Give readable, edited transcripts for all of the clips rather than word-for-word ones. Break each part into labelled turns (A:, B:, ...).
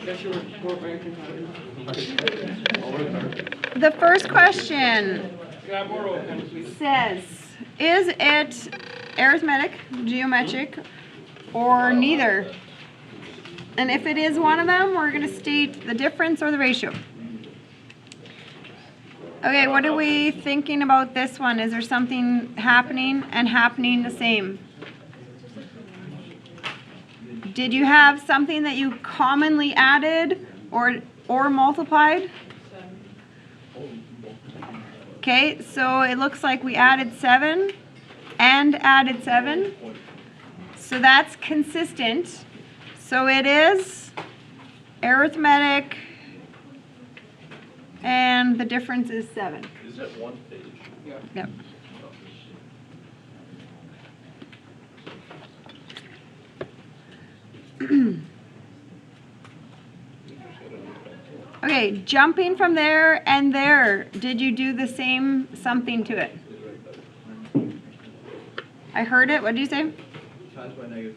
A: The first question says, is it arithmetic, geometric, or neither? And if it is one of them, we're going to state the difference or the ratio. Okay, what are we thinking about this one? Is there something happening and happening the same? Did you have something that you commonly added or multiplied? Okay, so it looks like we added 7 and added 7. So that's consistent. So it is arithmetic, and the difference is 7.
B: Is it one page?
C: Yeah.
A: Yep. Okay, jumping from there and there, did you do the same something to it? I heard it. What did you say?
B: Times by -3.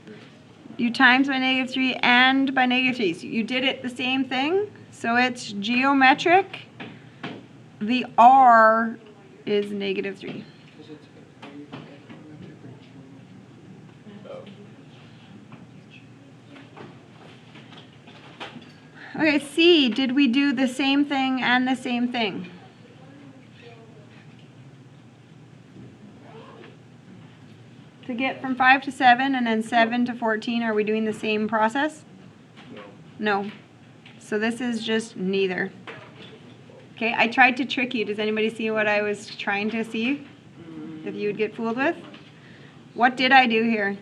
A: You times by -3 and by -3. So you did it the same thing. So it's geometric. The R is -3. Okay, C, did we do the same thing and the same thing? To get from 5 to 7 and then 7 to 14, are we doing the same process? No. So this is just neither. Okay, I tried to trick you. Does anybody see what I was trying to see? If you would get fooled with? What did I do here?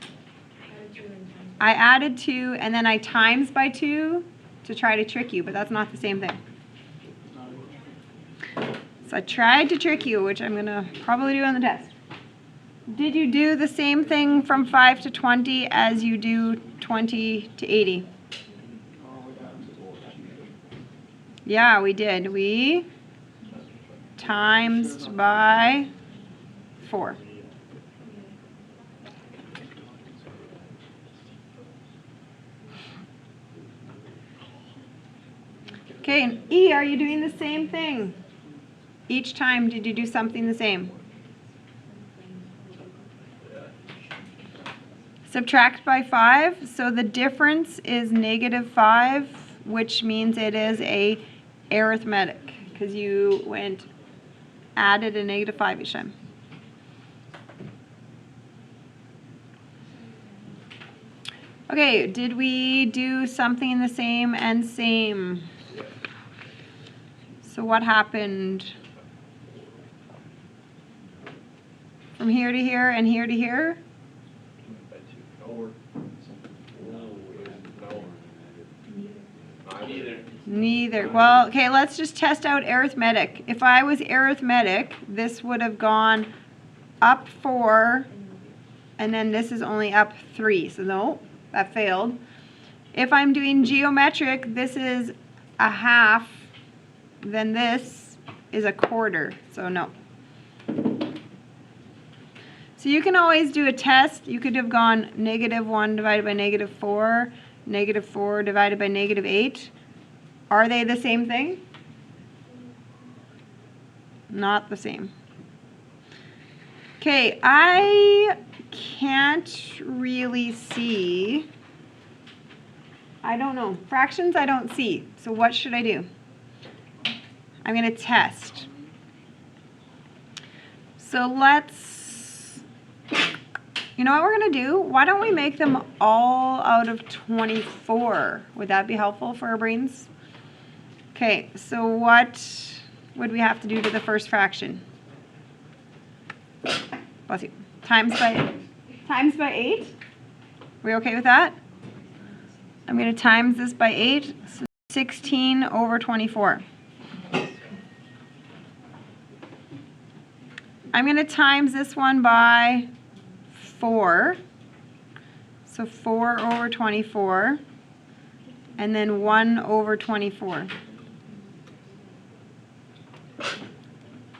A: I added 2 and then I times by 2 to try to trick you, but that's not the same thing. So I tried to trick you, which I'm going to probably do on the test. Did you do the same thing from 5 to 20 as you do 20 to 80? Yeah, we did. We times by 4. Okay, and E, are you doing the same thing? Each time, did you do something the same? Subtract by 5, so the difference is -5, which means it is a arithmetic, because you added a -5 each time. Okay, did we do something the same and same? So what happened? From here to here and here to here? Neither. Well, okay, let's just test out arithmetic. If I was arithmetic, this would have gone up 4, and then this is only up 3. So no, that failed. If I'm doing geometric, this is a half, then this is a quarter. So no. So you can always do a test. You could have gone -1 divided by -4, -4 divided by -8. Are they the same thing? Not the same. Okay, I can't really see. I don't know. Fractions I don't see. So what should I do? I'm going to test. So let's, you know what we're going to do? Why don't we make them all out of 24? Would that be helpful for our brains? Okay, so what would we have to do to the first fraction? Bless you. Times by 8? Are we okay with that? I'm going to times this by 8, so 16 over 24. I'm going to times this one by 4, so 4 over 24, and then 1 over 24.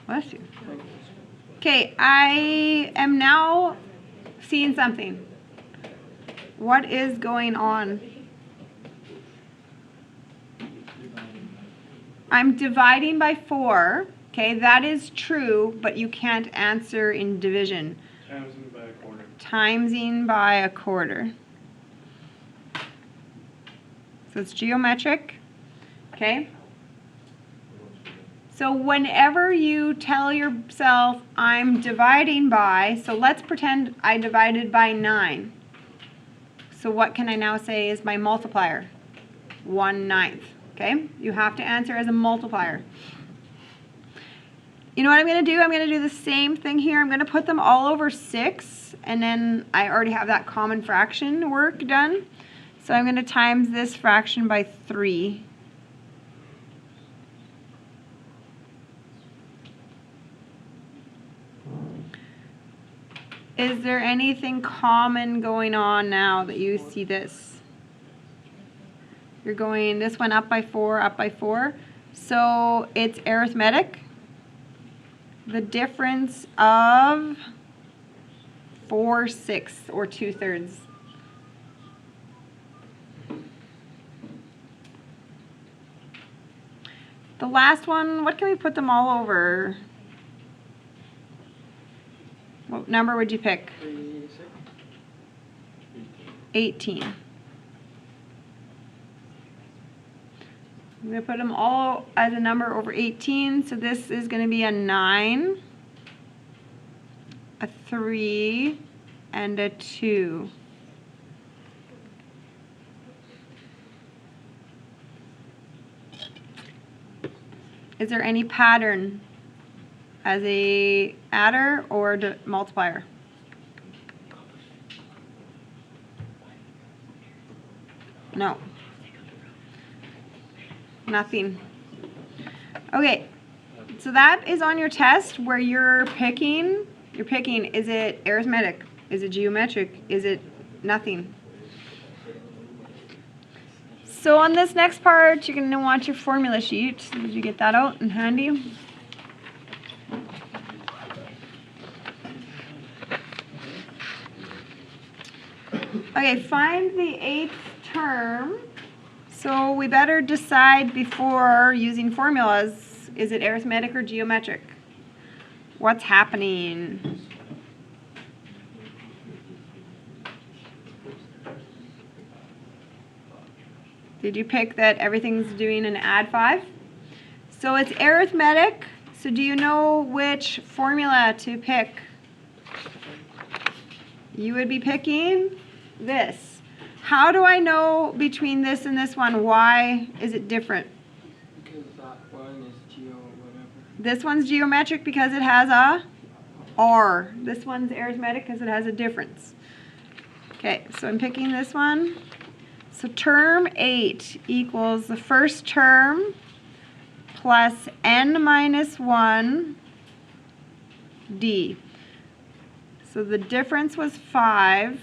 A: Bless you. Okay, I am now seeing something. What is going on? I'm dividing by 4. Okay, that is true, but you can't answer in division.
C: Timesing by a quarter.
A: Timesing by a quarter. So it's geometric. Okay? So whenever you tell yourself, I'm dividing by, so let's pretend I divided by 9. So what can I now say is my multiplier? 1/9. Okay? You have to answer as a multiplier. You know what I'm going to do? I'm going to do the same thing here. I'm going to put them all over 6, and then I already have that common fraction work done. So I'm going to times this fraction by 3. Is there anything common going on now that you see this? You're going this one up by 4, up by 4. So it's arithmetic. The difference of 4/6 or 2/3. The last one, what can we put them all over? What number would you pick? 18. I'm going to put them all as a number over 18. So this is going to be a 9, a 3, and a 2. Is there any pattern as a adder or multiplier? No. Nothing. Okay, so that is on your test where you're picking, is it arithmetic? Is it geometric? Is it nothing? So on this next part, you're going to want your formula sheet. Did you get that out and handy? Okay, find the 8th term. So we better decide before using formulas, is it arithmetic or geometric? What's happening? Did you pick that everything's doing an add 5? So it's arithmetic. So do you know which formula to pick? You would be picking this. How do I know between this and this one? Why is it different?
C: Because that one is geo whatever.
A: This one's geometric because it has a R. This one's arithmetic because it has a difference. Okay, so I'm picking this one. So term 8 equals the first term plus n minus 1 d. So the difference was 5.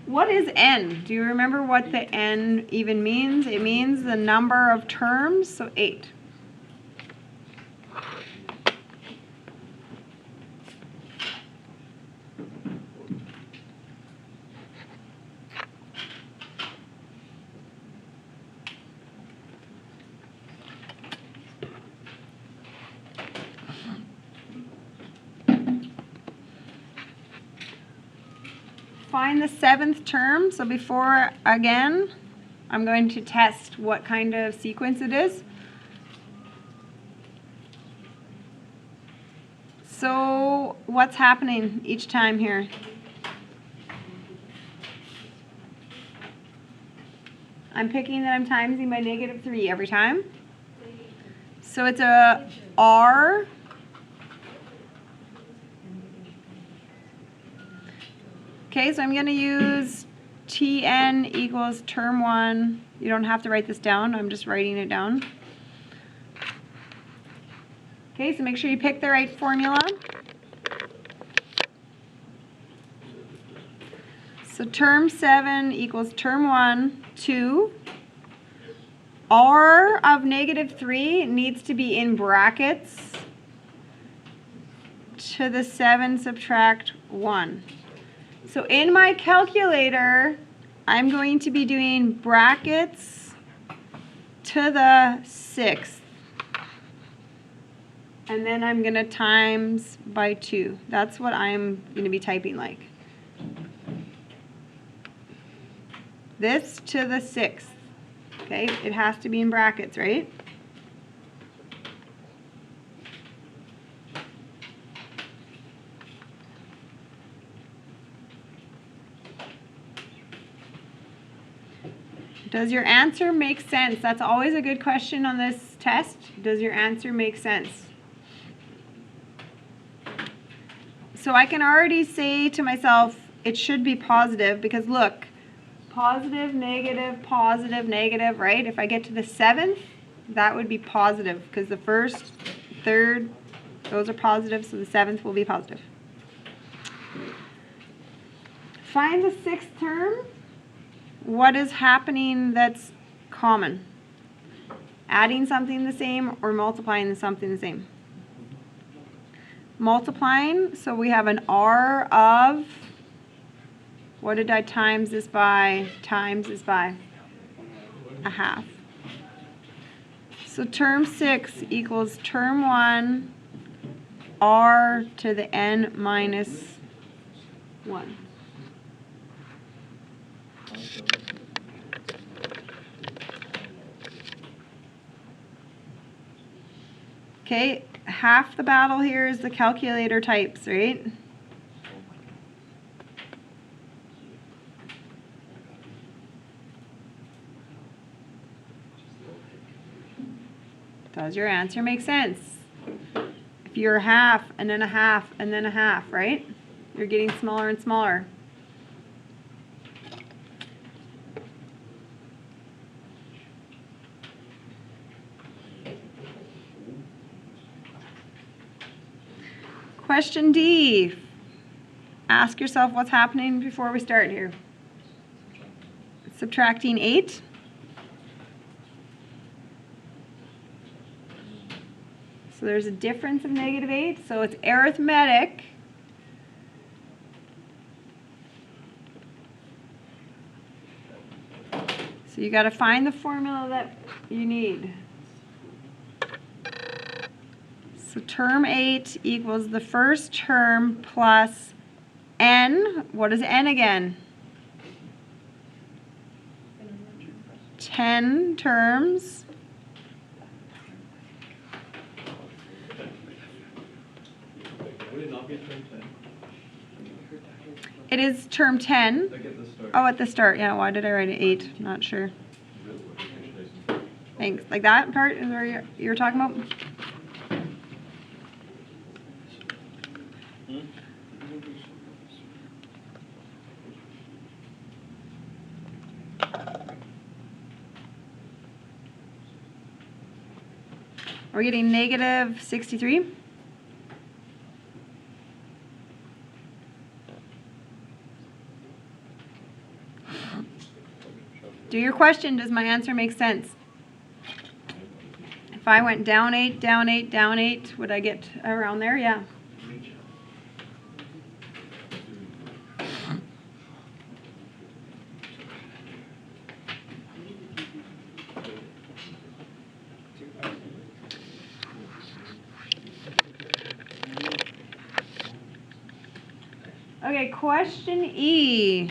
A: What is n? Do you remember what the n even means? It means the number of terms, so 8. Find the 7th term. So before, again, I'm going to test what kind of sequence it is. So what's happening each time here? I'm picking that I'm timesing by -3 every time. So it's a R. Okay, so I'm going to use Tn equals term 1. You don't have to write this down. I'm just writing it down. Okay, so make sure you pick the right formula. So term 7 equals term 1, 2. R of -3 needs to be in brackets. To the 7 subtract 1. So in my calculator, I'm going to be doing brackets to the 6th. And then I'm going to times by 2. That's what I'm going to be typing like. This to the 6th. Okay, it has to be in brackets, right? Does your answer make sense? That's always a good question on this test. Does your answer make sense? So I can already say to myself, it should be positive because look, positive, negative, right? If I get to the 7th, that would be positive because the 1st, 3rd, those are positive, so the 7th will be positive. Find the 6th term. What is happening that's common? Adding something the same or multiplying something the same? Multiplying, so we have an R of, what did I times this by? Times this by a half. So term 6 equals term 1 R to the n minus 1. Okay, half the battle here is the calculator types, right? Does your answer make sense? If you're half and then a half and then a half, right? You're getting smaller and smaller. Question D. Ask yourself what's happening before we start here. Subtracting 8. So there's a difference of negative 8, so it's arithmetic. So you got to find the formula that you need. So term 8 equals the first term plus n. What is n again? 10 terms.
B: Would it not be term 10?
A: It is term 10.
B: Like at the start.
A: Oh, at the start. Yeah, why did I write it 8? Not sure. Thanks. Like that part is where you're talking about? We're getting negative 63. Do your question. Does my answer make sense? If I went down 8, down 8, down 8, would I get around there? Yeah. Okay, question E.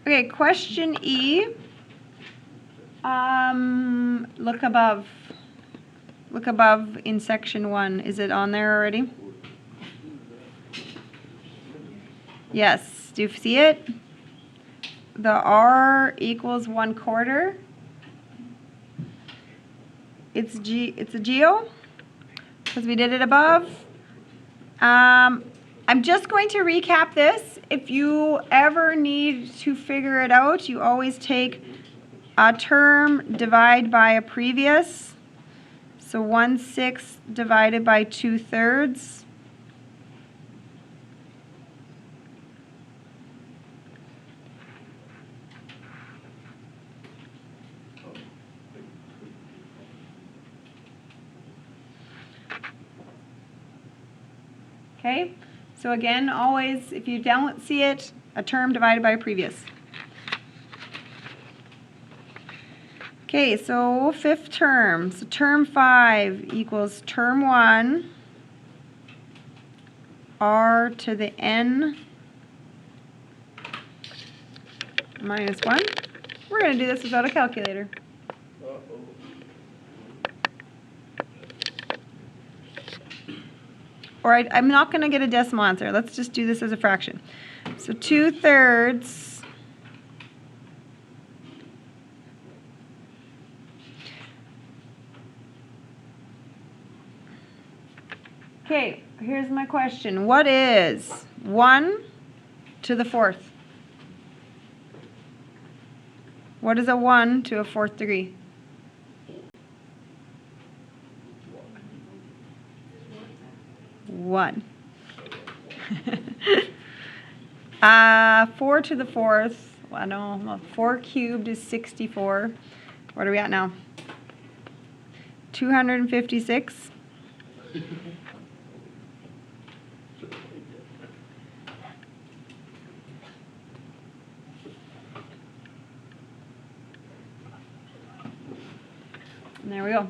A: Okay, question E. Look above. Look above in section 1. Is it on there already? Yes. Do you see it? The R equals 1/4. It's a geo because we did it above. I'm just going to recap this. If you ever need to figure it out, you always take a term, divide by a previous. So 1/6 divided by 2/3. Okay, so again, always, if you don't see it, a term divided by a previous. Okay, so fifth term, so term 5 equals term 1 r to the n minus 1. We're going to do this without a calculator. Or I'm not going to get a decimal answer. Let's just do this as a fraction. So 2/3 Okay, here's my question. What is 1 to the 4th? What is a 1 to a 4th degree? 1. 4 to the 4th, well, no, 4 cubed is 64. What are we at now? 256. And there we go.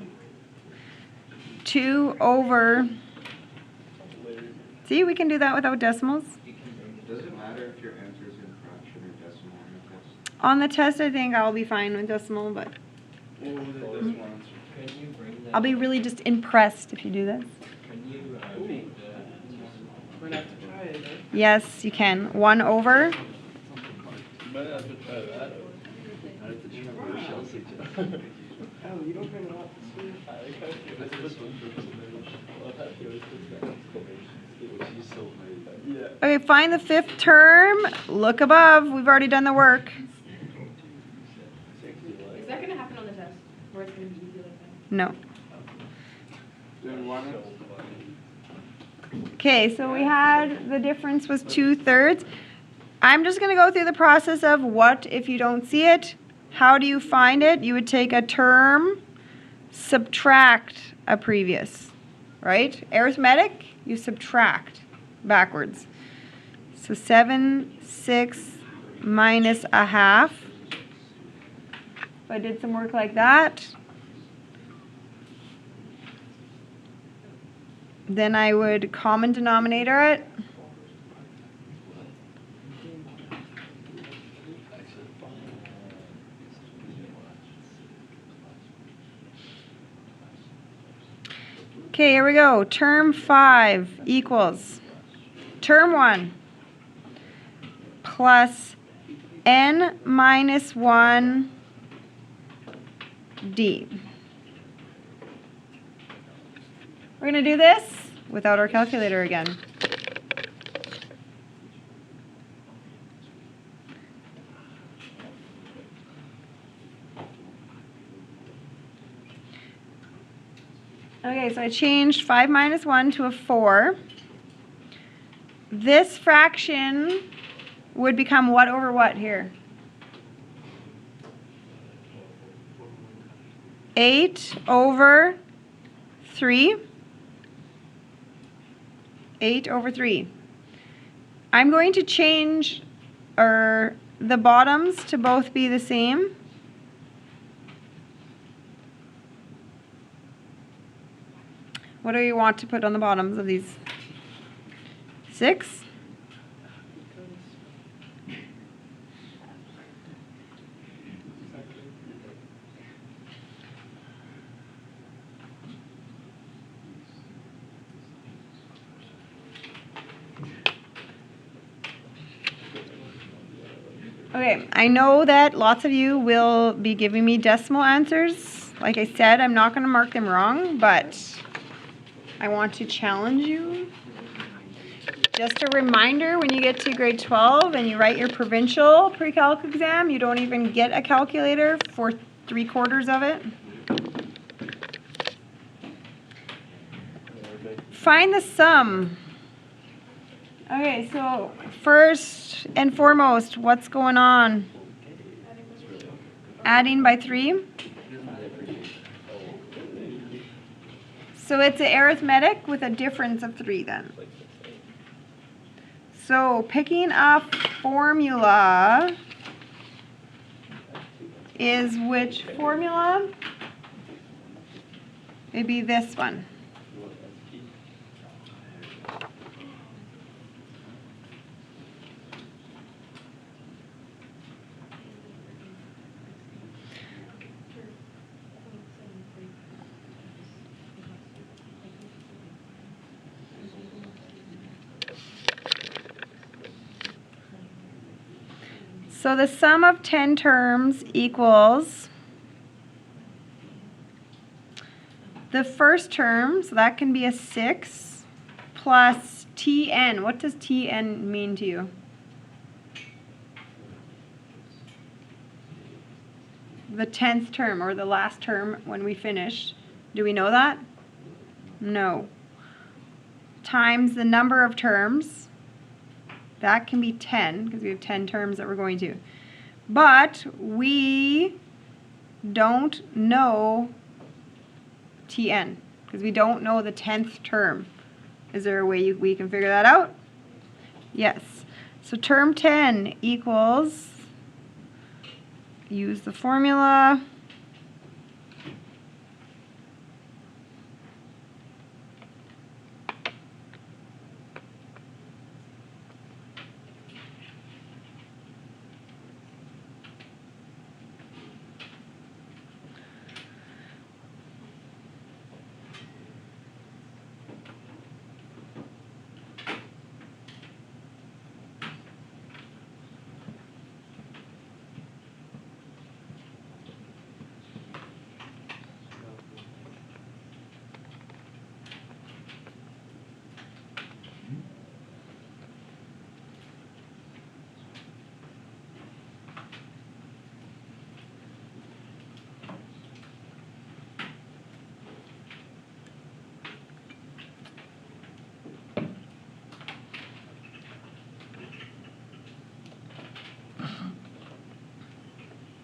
A: 2 over, see, we can do that without decimals.
D: Does it matter if your answer is in fraction or decimal on the test?
A: On the test, I think I'll be fine with decimal, but
C: What was the decimal answer?
B: Can you bring that?
A: I'll be really just impressed if you do this.
B: Can you, make that?
C: We're gonna have to try it, eh?
A: Yes, you can. 1 over.
B: You might have to try that. That's a controversial suggestion.
C: Oh, you don't bring a lot to school.
B: I can't do this one for I'll have to go to the exclamation. She's so high. Yeah.
A: Okay, find the fifth term. Look above. We've already done the work.
E: Is that gonna happen on the test? Or it's gonna be easy like that?
A: No.
C: Doing one.
A: Okay, so we had the difference was 2/3. I'm just going to go through the process of what if you don't see it. How do you find it? You would take a term, subtract a previous, right? Arithmetic, you subtract backwards. So 7, 6 minus a half. If I did some work like that, then I would common denominator it. Okay, here we go. Term 5 equals term 1 plus n minus 1 d. We're going to do this without our calculator again. Okay, so I changed 5 minus 1 to a 4. This fraction would become what over what here? 8 over 3. 8 over 3. I'm going to change the bottoms to both be the same. What do you want to put on the bottoms of these? 6? Okay, I know that lots of you will be giving me decimal answers. Like I said, I'm not going to mark them wrong, but I want to challenge you. Just a reminder, when you get to grade 12 and you write your provincial pre-calc exam, you don't even get a calculator for 3/4 of it. Find the sum. Okay, so first and foremost, what's going on? Adding by 3. So it's an arithmetic with a difference of 3 then. So picking a formula is which formula? It'd be this one. So the sum of 10 terms equals the first term, so that can be a 6, plus Tn. What does Tn mean to you? The 10th term, or the last term when we finish. Do we know that? No. Times the number of terms. That can be 10, because we have 10 terms that we're going to. But we don't know Tn, because we don't know the 10th term. Is there a way we can figure that out? Yes. So term 10 equals, use the formula,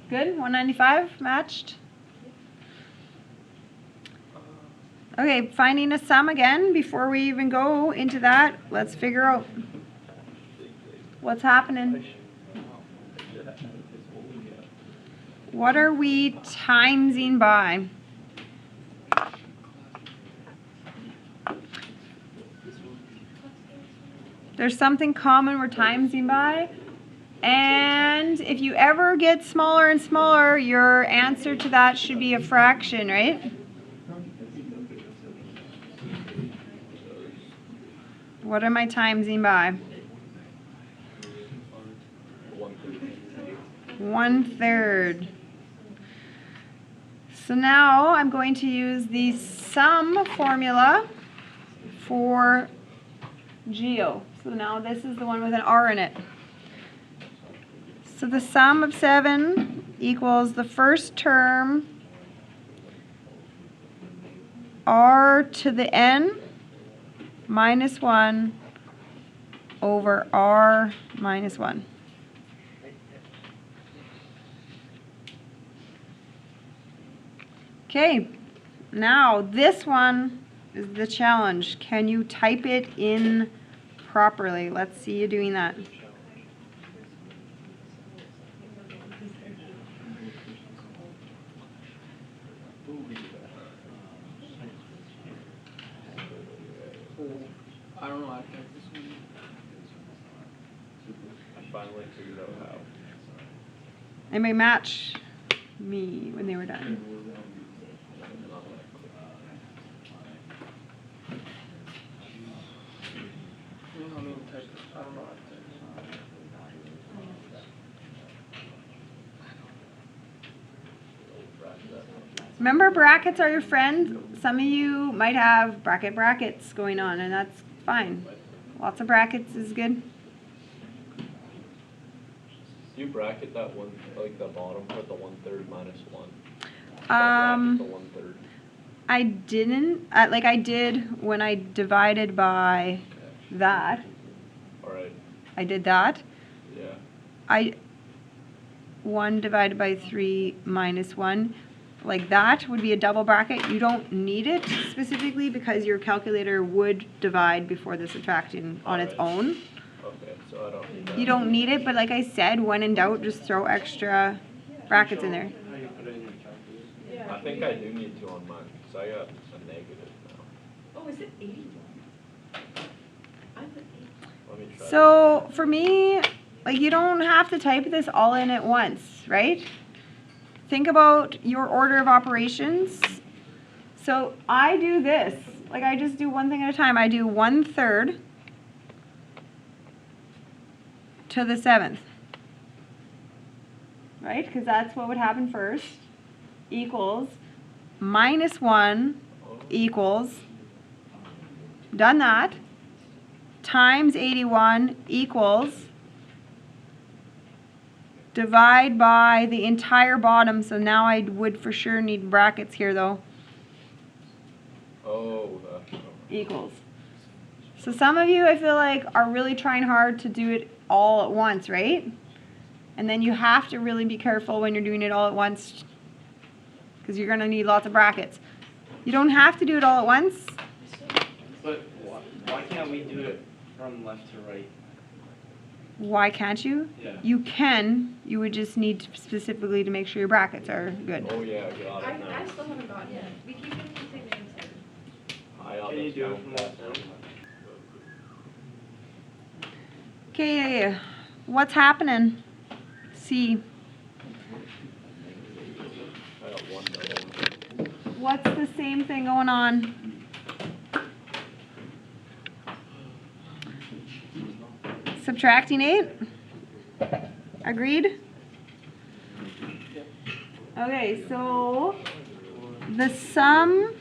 A: good, 195 matched. Okay, finding a sum again. Before we even go into that, let's figure out what's happening. What are we timesing by? There's something common we're timesing by. And if you ever get smaller and smaller, your answer to that should be a fraction, right? What am I timesing by? 1/3. So now I'm going to use the sum formula for geo. So now this is the one with an R in it. So the sum of 7 equals the first term R to the n minus 1 over R minus 1. Okay, now this one is the challenge. Can you type it in properly? Let's see you doing that.
C: I don't know how to type this one.
B: I finally figured out how.
A: Anybody match me when they were done?
C: You know how many type this? I don't know how to type this.
A: Remember, brackets are your friend. Some of you might have brackets going on, and that's fine. Lots of brackets is good.
B: Do you bracket that one, like the bottom part, the 1/3 minus 1?
A: Um,
B: The 1/3.
A: I didn't, like I did when I divided by that.
B: Alright,
A: I did that.
B: yeah.
A: 1 divided by 3 minus 1. Like that would be a double bracket. You don't need it specifically because your calculator would divide before the subtraction on its
B: Alright.
A: own.
B: Okay. so I don't need that.
A: You don't need it, but like I said, when in doubt, just throw extra brackets in there.
C: How you put it in your calculator?
E: Yeah.
B: I think I do need to on mine, because I got a negative now.
E: Oh, is it 81? I put 8.
B: Let me try.
A: So for me, like you don't have to type this all in at once, right? Think about your order of operations. So I do this, like I just do one thing at a time. I do 1/3 to the 7th, right? Because that's what would happen first, equals -1 equals, done that, times 81 equals, divide by the entire bottom. So now I would for sure need brackets here though.
B: Oh,
A: Equals. So some of you I feel like are really trying hard to do it all at once, right? And then you have to really be careful when you're doing it all at once because you're going to need lots of brackets. You don't have to do it all at once.
C: But why can't we do it from left to right?
A: Why can't you?
C: Yeah.
A: You can. You would just need specifically to make sure your brackets are good.
B: oh yeah, I got it now.
E: I still haven't gotten it. We keep getting the same names.
B: I'll
C: Can you
B: just
C: do it
B: count
C: from
B: that
C: left to
B: now.
C: right?
A: Okay, what's happening? C.
B: I got one double.
A: What's the same thing going on? Subtracting 8? Agreed? Okay, so the sum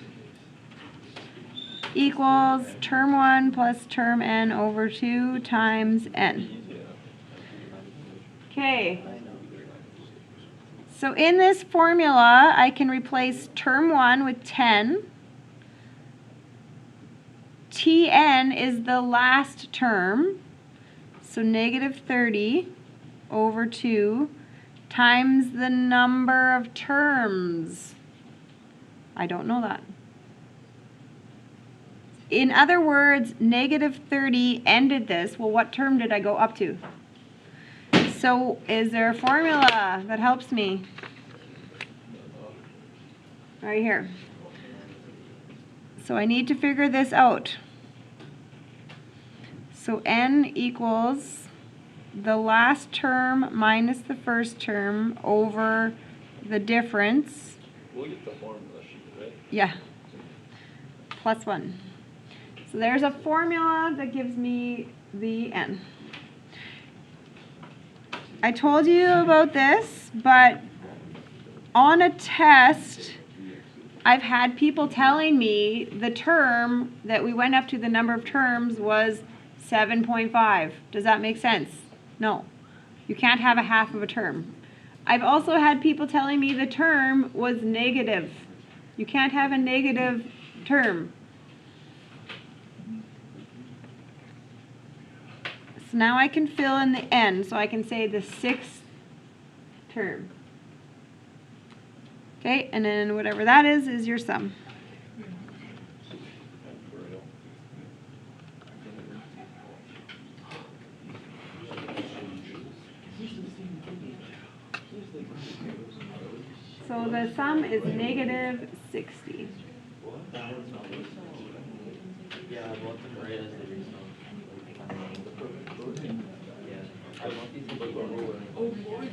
A: equals term 1 plus term n over 2 times n. Okay. So in this formula, I can replace term 1 with 10. Tn is the last term. So negative 30 over 2 times the number of terms. I don't know that. In other words, negative 30 ended this. Well, what term did I go up to? So is there a formula that helps me? Right here. So I need to figure this out. So n equals the last term minus the first term over the difference.
B: We'll get the formula sheet, right?
A: Yeah. Plus 1. So there's a formula that gives me the n. I told you about this, but on a test, I've had people telling me the term that we went up to, the number of terms, was 7.5. Does that make sense? No. You can't have a half of a term. I've also had people telling me the term was negative. You can't have a negative term. So now I can fill in the n, so I can say the 6th term. Okay, and then whatever that is your sum. So the sum is negative 60.
F: Yeah, I bought them right as they resell. Yeah.
E: Oh, Lord.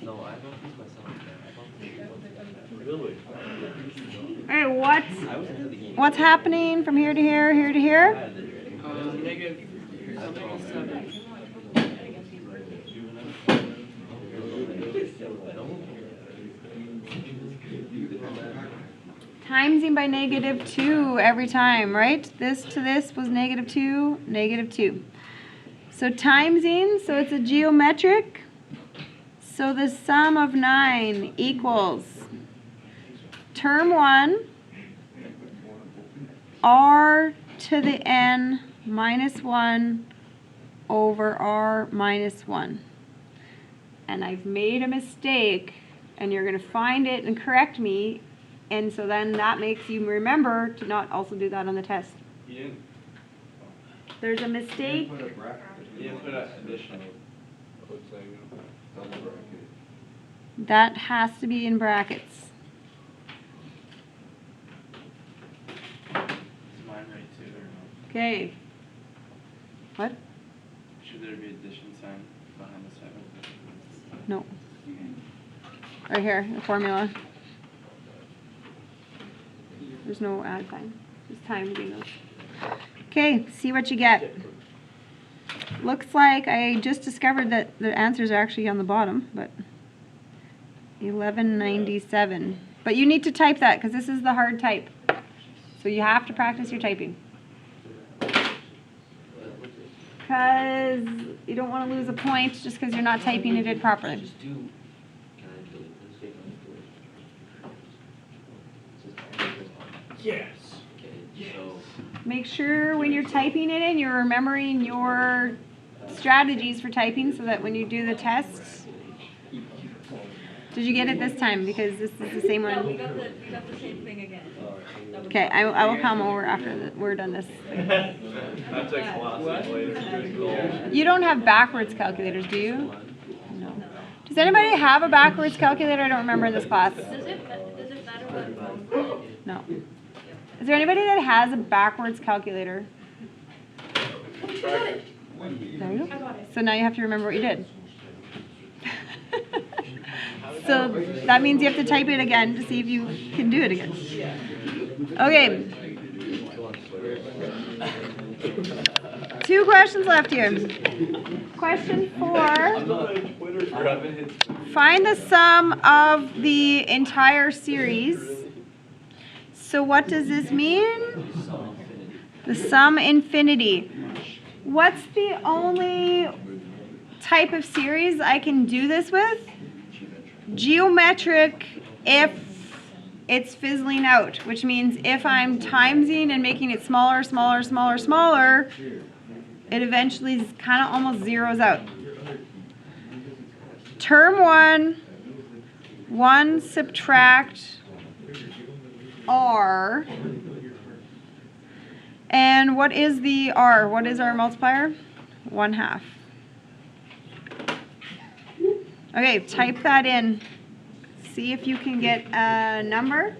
F: No, I bought these myself. I bought these.
B: Really?
A: Alright,
F: I was into the game.
A: what's happening from here to here, here to here?
C: Negative something is 7.
A: Timesing by negative 2 every time, right? This to this was negative 2, negative 2. So timesing, so it's a geometric. So the sum of 9 equals term 1, r to the n minus 1 over r minus 1. And I've made a mistake, and you're going to find it and correct me And so then that makes you remember to not also do that on the test.
C: You didn't,
A: There's a mistake.
D: Put a bracket
C: you didn't put an additional.
D: double bracket.
A: That has to be in brackets.
C: Is mine right too, or no?
A: Okay. What?
C: Should there be addition sign behind the 7?
A: No. Right here, the formula. There's no add sign. Just time doing those. Okay, see what you get. Looks like I just discovered that the answers are actually on the bottom, but 1197. But you need to type that because this is the hard type. So you have to practice your typing. Because you don't want to lose a point just because you're not typing it in properly.
F: Just do, can I delete this?
B: Yes.
F: Okay, so,
A: Make sure when you're typing it in, you're remembering your strategies for typing so that when you do the tests. Did you get it this time? Because this is the same
E: No, we
A: one.
E: got the same thing again.
A: Okay, I will come over after we're done this.
B: That took classes later.
A: You don't have backwards calculators, do you? No. Does anybody have a backwards calculator? I don't remember in this class.
E: Does it matter what?
A: No. Is there anybody that has a backwards calculator? There you go.
E: I got it.
A: So now you have to remember what you did. So that means you have to type it again to see if you can do it again. Okay. 2 questions left here. Question 4.
B: I'm not on Twitter for having his.
A: Find the sum of the entire series. So what does this mean? The sum infinity. What's the only type of series I can do this with? Geometric if it's fizzling out, which means if I'm timesing and making it smaller, smaller, smaller, smaller, it eventually kind of almost zeroes out. Term 1 subtract r. And what is the r? What is our multiplier? 1/2. Okay, type that in. See if you can get a number.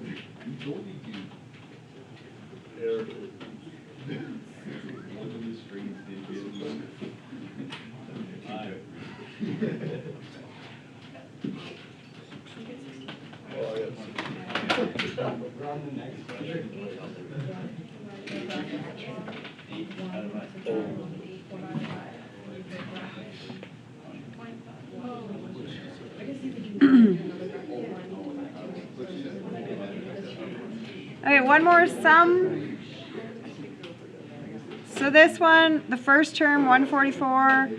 A: Okay, one more sum. So this one, the first term, 144,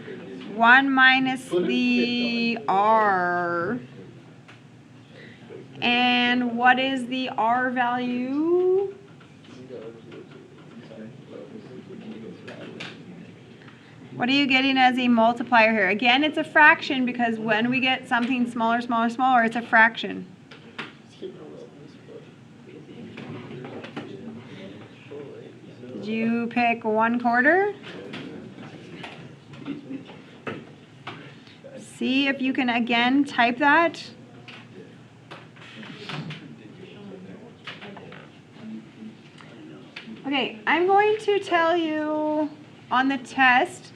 A: 1 minus the r. And what is the r value? What are you getting as a multiplier here? Again, it's a fraction because when we get something smaller, smaller, smaller, it's a fraction. Did you pick 1/4? See if you can again type that. Okay, I'm going to tell you on the test,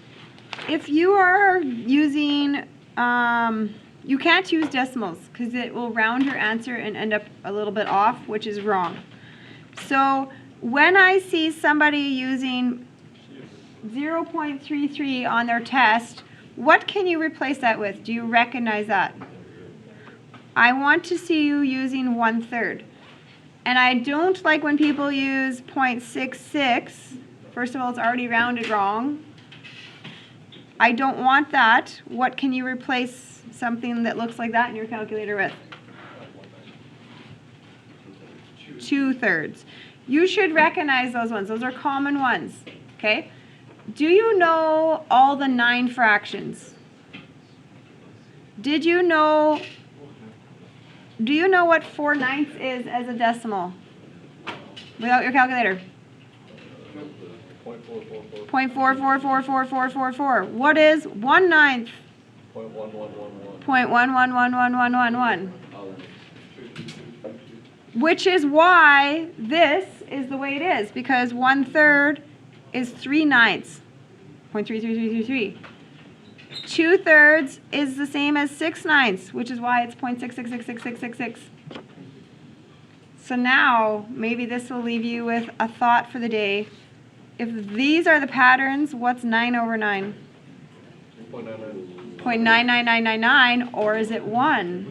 A: if you are using, you can't use decimals because it will round your answer and end up a little bit off, which is wrong. So when I see somebody using 0.33 on their test, what can you replace that with? Do you recognize that? I want to see you using 1/3. And I don't like when people use 0.66. First of all, it's already rounded wrong. I don't want that. What can you replace something that looks like that in your calculator with? 2/3. You should recognize those ones. Those are common ones. Okay? Do you know all the 9 fractions? Did you know do you know what 4/9 is as a decimal? Without your calculator. 0.44444444. What is 1/9? 0.11111111. Which is why this is the way it is, because 1/3 is 3/9. 0.33333. 2/3 is the same as 6/9, which is why it's 0.6666666. So now, maybe this will leave you with a thought for the day. If these are the patterns, what's 9/9? 0.99999, or is it 1?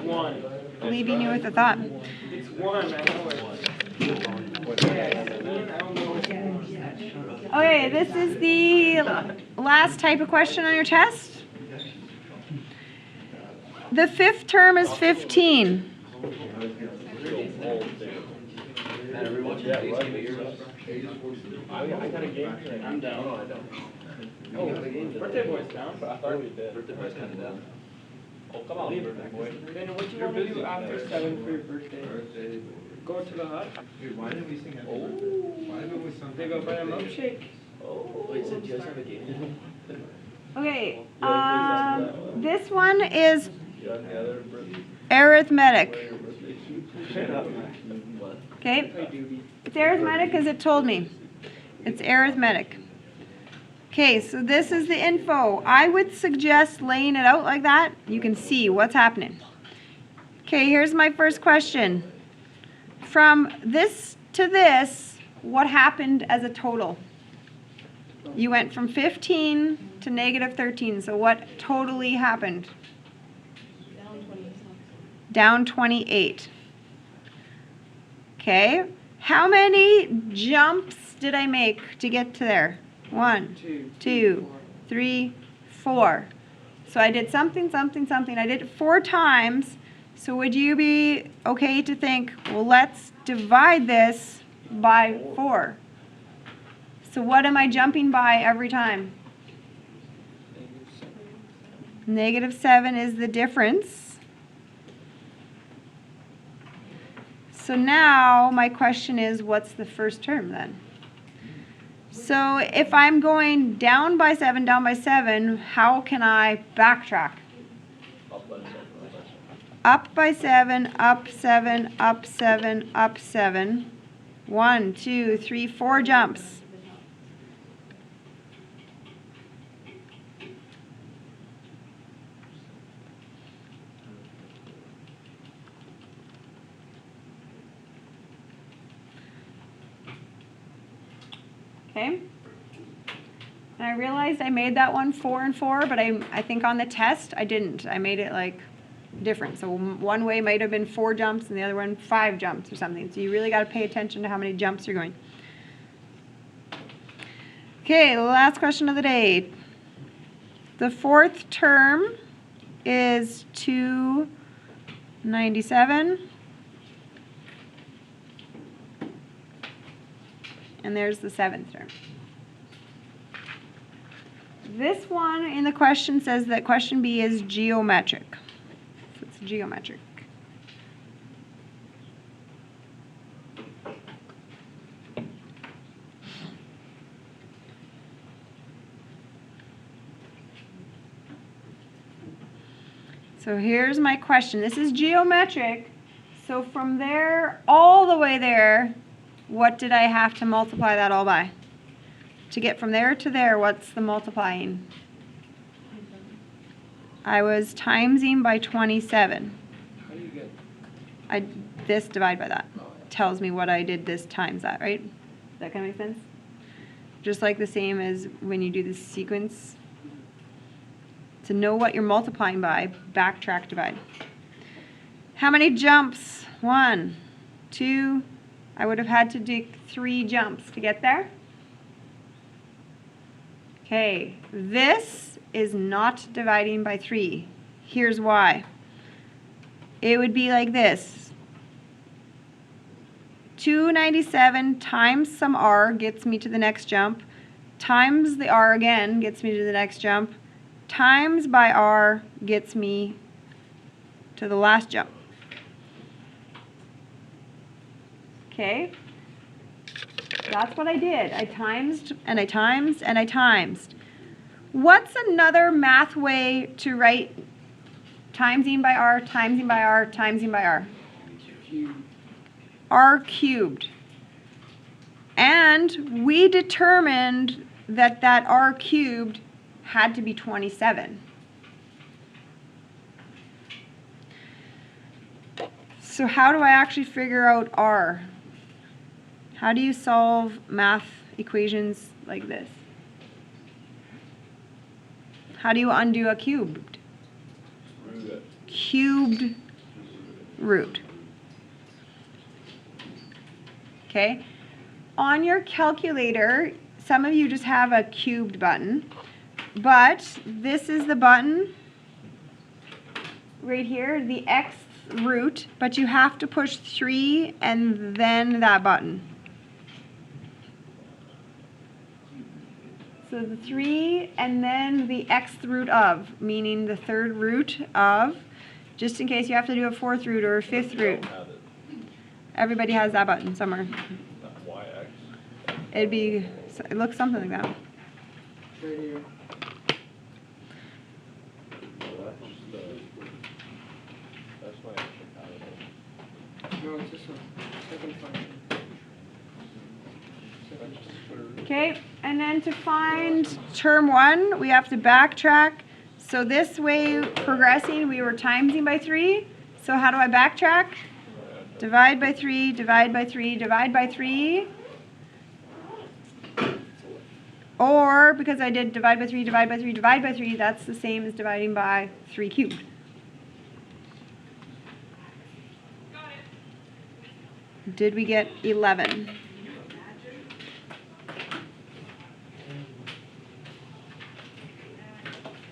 C: 1.
A: Leaving you with a thought.
C: It's 1, I know it.
A: Okay, this is the last type of question on your test. The fifth term is 15.
B: I got a game tonight.
C: I'm down.
B: No, I don't.
C: Oh, birthday boy's down.
B: I thought we did. Birthday boy's kinda down. Oh, come on, birthday boy.
C: Then what you
B: You're
C: want to
B: busy
C: do after
B: tonight.
C: 7 for your birthday?
D: Birthday.
C: Go to the hut.
D: Dude, why didn't we sing happy
B: Oh.
D: birthday? Why didn't we sing
C: They go buy a
D: birthday?
C: milkshake.
B: Oh.
F: Wait, so do you guys have a game?
A: Okay, this one is
B: You got the other birthday?
A: arithmetic.
B: Your birthday shoot?
F: What?
A: Okay,
C: Play doobie.
A: it's arithmetic because it told me. It's arithmetic. Okay, so this is the info. I would suggest laying it out like that. You can see what's happening. Okay, here's my first question. From this to this, what happened as a total? You went from 15 to -13, so what totally happened?
E: Down 20.
A: Down 28. Okay, how many jumps did I make to get to there? 1, 2, 3, 4. So I did something, something, something. I did it 4 times. So would you be okay to think, well, let's divide this by 4? So what am I jumping by every time? -7 is the difference. So now my question is, what's the first term then? So if I'm going down by 7, how can I backtrack? Up by 7, up 7, up 7, up 7. 1, 2, 3, 4 jumps. Okay. And I realized I made that one 4 and 4, but I think on the test I didn't. I made it like different. So one way might have been 4 jumps and the other one 5 jumps or something. So you really got to pay attention to how many jumps you're going. Okay, the last question of the day. The fourth term is 297. And there's the seventh term. This one in the question says that question B is geometric. So it's geometric. So here's my question. This is geometric. So from there all the way there, what did I have to multiply that all by? To get from there to there, what's the multiplying? I was timesing by 27.
C: How do you get?
A: This divide by that. Tells me what I did this times that, right? Does that kind of make sense? Just like the same as when you do the sequence. To know what you're multiplying by, backtrack divide. How many jumps? 1, 2, I would have had to do 3 jumps to get there. Okay, this is not dividing by 3. Here's why. It would be like this. 297 times some r gets me to the next jump, times the r again gets me to the next jump, times by r gets me to the last jump. Okay? That's what I did. I timesed and I timesed and I timesed. What's another math way to write timesing by r, timesing by r, timesing by r? R cubed. And we determined that that r cubed had to be 27. So how do I actually figure out r? How do you solve math equations like this? How do you undo a cubed? Cubed root. Okay? On your calculator, some of you just have a cubed button, but this is the button right here, the x root, but you have to push 3 and then that button. So the 3 and then the xth root of, meaning the third root of, just in case you have to do a fourth root or a fifth root. Everybody has that button somewhere. It'd be, it looks something like that.
F: Right here.
B: That's my extra
F: No, it's this one. Second function.
A: Okay, and then to find term 1, we have to backtrack. So this way, progressing, we were timesing by 3. So how do I backtrack? Divide by 3, divide by 3, divide by 3. Or, because I did divide by 3, divide by 3, divide by 3, that's the same as dividing by 3 cubed. Did we get 11?